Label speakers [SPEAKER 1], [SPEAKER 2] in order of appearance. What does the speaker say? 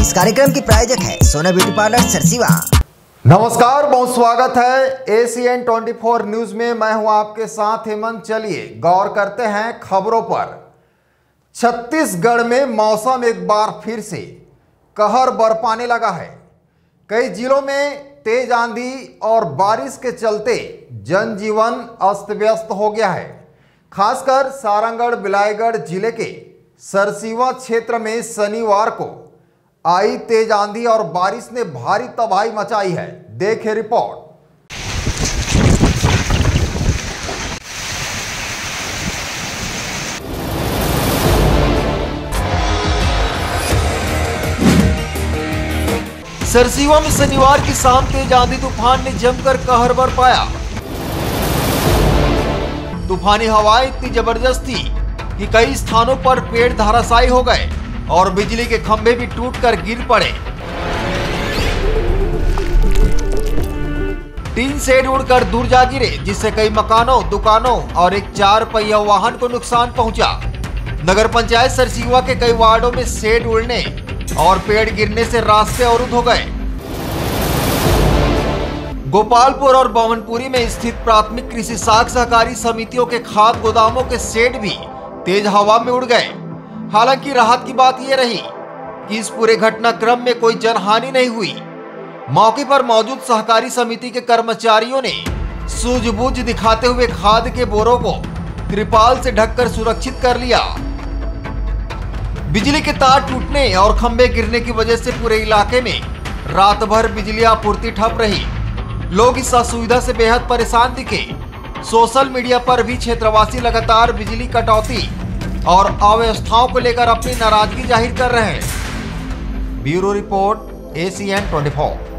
[SPEAKER 1] इस कार्यक्रम की प्रायोजक है सोना ब्यूटी पार्लर सरसीवा।
[SPEAKER 2] नमस्कार, बहुत स्वागत है ACN 24 न्यूज में। मैं हूं आपके साथ हेमंत। चलिए गौर करते हैं खबरों पर। छत्तीसगढ़ में मौसम एक बार फिर से कहर बरपाने लगा है। कई जिलों में तेज आंधी और बारिश के चलते जनजीवन अस्त व्यस्त हो गया है। खासकर सारंगढ़ बिलाईगढ़ जिले के सरसीवा क्षेत्र में शनिवार को आई तेज आंधी और बारिश ने भारी तबाही मचाई है। देखिए रिपोर्ट।
[SPEAKER 3] सरसीवा में शनिवार की शाम तेज आंधी तूफान ने जमकर कहर बरपाया। तूफानी हवाएं इतनी जबरदस्त थी कि कई स्थानों पर पेड़ धराशायी हो गए और बिजली के खंभे भी टूटकर गिर पड़े। टीन शेड उड़कर दूर जा गिरे, जिससे कई मकानों, दुकानों और एक 4 पहिया वाहन को नुकसान पहुंचा। नगर पंचायत सरसीवा के कई वार्डों में शेड उड़ने और पेड़ गिरने से रास्ते अवरुद्ध हो गए। गोपालपुर और बावनपुरी में स्थित प्राथमिक कृषि साख सहकारी समितियों के खाद गोदामों के शेड भी तेज हवा में उड़ गए। हालांकि राहत की बात यह रही कि इस पूरे घटनाक्रम में कोई जनहानि नहीं हुई। मौके पर मौजूद सहकारी समिति के कर्मचारियों ने सूझबूझ दिखाते हुए खाद के बोरों को त्रिपाल से ढककर सुरक्षित कर लिया। बिजली के तार टूटने और खंभे गिरने की वजह से पूरे इलाके में रात भर बिजली आपूर्ति ठप रही। लोग इस असुविधा से बेहद परेशान दिखे। सोशल मीडिया पर भी क्षेत्रवासी लगातार बिजली कटौती और अव्यवस्थाओं को लेकर अपनी नाराजगी जाहिर कर रहे हैं। Bureau report ACN 24।